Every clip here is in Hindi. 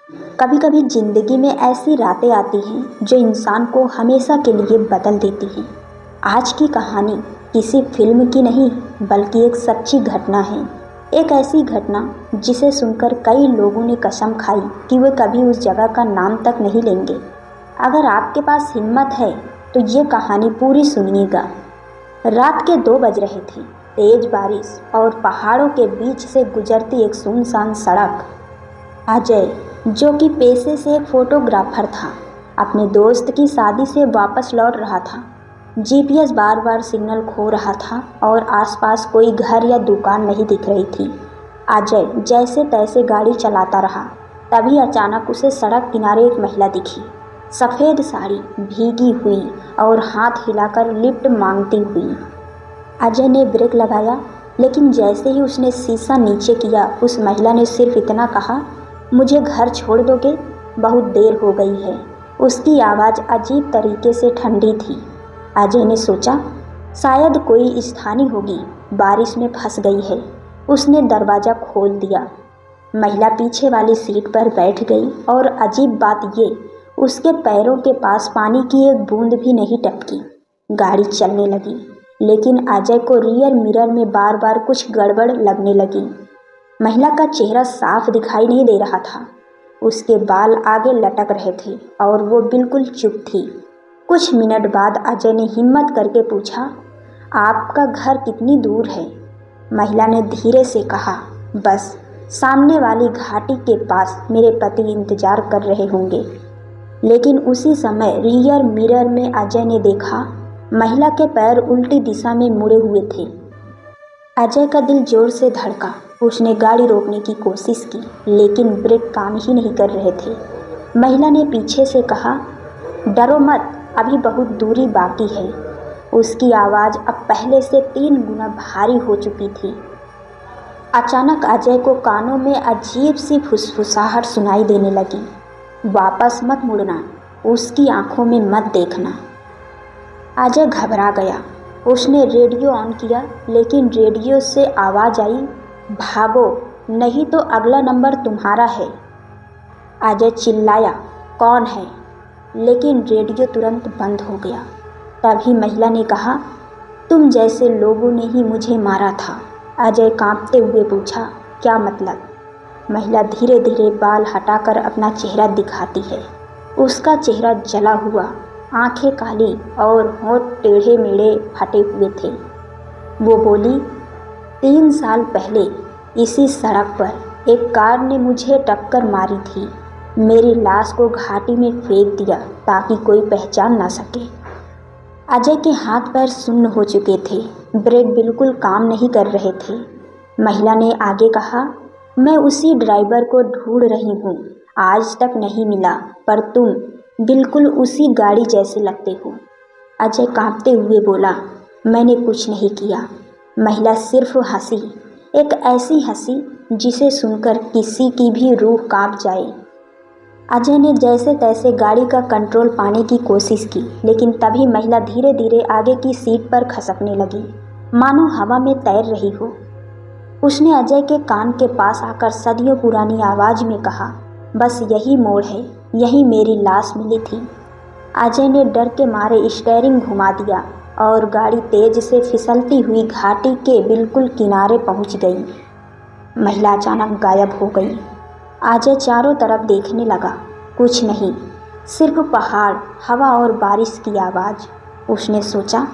कभी कभी जिंदगी में ऐसी रातें आती हैं जो इंसान को हमेशा के लिए बदल देती हैं। आज की कहानी किसी फिल्म की नहीं, बल्कि एक सच्ची घटना है। एक ऐसी घटना जिसे सुनकर कई लोगों ने कसम खाई कि वे कभी उस जगह का नाम तक नहीं लेंगे। अगर आपके पास हिम्मत है तो ये कहानी पूरी सुनिएगा। रात के 2 बज रहे थे। तेज बारिश और पहाड़ों के बीच से गुजरती एक सुनसान सड़क। अजय, जो कि पेशे से एक फोटोग्राफर था, अपने दोस्त की शादी से वापस लौट रहा था। जीपीएस बार बार सिग्नल खो रहा था और आसपास कोई घर या दुकान नहीं दिख रही थी। अजय जैसे तैसे गाड़ी चलाता रहा। तभी अचानक उसे सड़क किनारे एक महिला दिखी, सफ़ेद साड़ी, भीगी हुई और हाथ हिलाकर लिफ्ट मांगती हुई। अजय ने ब्रेक लगाया, लेकिन जैसे ही उसने शीशा नीचे किया, उस महिला ने सिर्फ इतना कहा, मुझे घर छोड़ दोगे? बहुत देर हो गई है। उसकी आवाज़ अजीब तरीके से ठंडी थी। अजय ने सोचा, शायद कोई स्थानीय होगी, बारिश में फंस गई है। उसने दरवाज़ा खोल दिया। महिला पीछे वाली सीट पर बैठ गई और अजीब बात ये, उसके पैरों के पास पानी की एक बूंद भी नहीं टपकी। गाड़ी चलने लगी, लेकिन अजय को रियर मिरर में बार बार कुछ गड़बड़ लगने लगी। महिला का चेहरा साफ दिखाई नहीं दे रहा था। उसके बाल आगे लटक रहे थे और वो बिल्कुल चुप थी। कुछ मिनट बाद अजय ने हिम्मत करके पूछा, आपका घर कितनी दूर है? महिला ने धीरे से कहा, बस सामने वाली घाटी के पास मेरे पति इंतजार कर रहे होंगे। लेकिन उसी समय रियर मिरर में अजय ने देखा, महिला के पैर उल्टी दिशा में मुड़े हुए थे। अजय का दिल जोर से धड़का। उसने गाड़ी रोकने की कोशिश की, लेकिन ब्रेक काम ही नहीं कर रहे थे। महिला ने पीछे से कहा, डरो मत, अभी बहुत दूरी बाकी है। उसकी आवाज़ अब पहले से 3 गुना भारी हो चुकी थी। अचानक अजय को कानों में अजीब सी फुसफुसाहट सुनाई देने लगी, वापस मत मुड़ना, उसकी आंखों में मत देखना। अजय घबरा गया। उसने रेडियो ऑन किया, लेकिन रेडियो से आवाज़ आई, भागो, नहीं तो अगला नंबर तुम्हारा है। अजय चिल्लाया, कौन है? लेकिन रेडियो तुरंत बंद हो गया। तभी महिला ने कहा, तुम जैसे लोगों ने ही मुझे मारा था। अजय कांपते हुए पूछा, क्या मतलब? महिला धीरे धीरे बाल हटाकर अपना चेहरा दिखाती है। उसका चेहरा जला हुआ, आंखें काली और होंठ टेढ़े मेढ़े फटे हुए थे। वो बोली, 3 साल पहले इसी सड़क पर एक कार ने मुझे टक्कर मारी थी। मेरी लाश को घाटी में फेंक दिया ताकि कोई पहचान ना सके। अजय के हाथ पैर सुन्न हो चुके थे, ब्रेक बिल्कुल काम नहीं कर रहे थे। महिला ने आगे कहा, मैं उसी ड्राइवर को ढूंढ रही हूँ, आज तक नहीं मिला, पर तुम बिल्कुल उसी गाड़ी जैसे लगते हो। अजय कांपते हुए बोला, मैंने कुछ नहीं किया। महिला सिर्फ हंसी, एक ऐसी हंसी जिसे सुनकर किसी की भी रूह कांप जाए। अजय ने जैसे तैसे गाड़ी का कंट्रोल पाने की कोशिश की, लेकिन तभी महिला धीरे धीरे आगे की सीट पर खसकने लगी, मानो हवा में तैर रही हो। उसने अजय के कान के पास आकर सदियों पुरानी आवाज़ में कहा, बस यही मोड़ है, यही मेरी लाश मिली थी। अजय ने डर के मारे स्टीयरिंग घुमा दिया और गाड़ी तेज से फिसलती हुई घाटी के बिल्कुल किनारे पहुंच गई। महिला अचानक गायब हो गई। अजय चारों तरफ देखने लगा, कुछ नहीं, सिर्फ पहाड़, हवा और बारिश की आवाज़। उसने सोचा,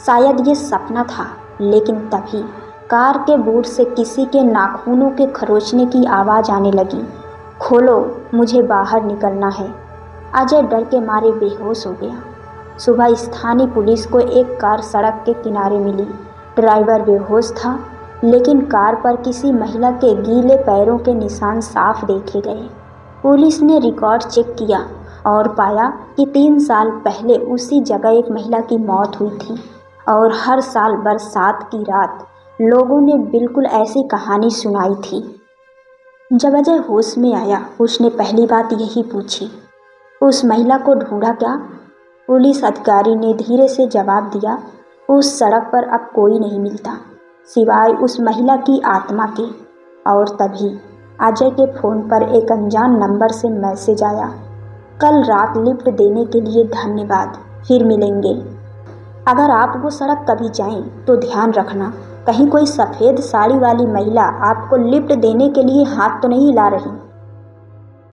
शायद ये सपना था, लेकिन तभी कार के बूट से किसी के नाखूनों के खरोंचने की आवाज़ आने लगी। खोलो, मुझे बाहर निकलना है। अजय डर के मारे बेहोश हो गया। सुबह स्थानीय पुलिस को एक कार सड़क के किनारे मिली। ड्राइवर बेहोश था, लेकिन कार पर किसी महिला के गीले पैरों के निशान साफ देखे गए। पुलिस ने रिकॉर्ड चेक किया और पाया कि 3 साल पहले उसी जगह एक महिला की मौत हुई थी और हर साल बरसात की रात लोगों ने बिल्कुल ऐसी कहानी सुनाई थी। जब अजय होश में आया, उसने पहली बात यही पूछी, उस महिला को ढूंढा क्या? पुलिस अधिकारी ने धीरे से जवाब दिया, उस सड़क पर अब कोई नहीं मिलता, सिवाय उस महिला की आत्मा के। और तभी अजय के फ़ोन पर एक अनजान नंबर से मैसेज आया, कल रात लिफ्ट देने के लिए धन्यवाद, फिर मिलेंगे। अगर आप वो सड़क कभी जाएं तो ध्यान रखना, कहीं कोई सफ़ेद साड़ी वाली महिला आपको लिफ्ट देने के लिए हाथ तो नहीं ला रही।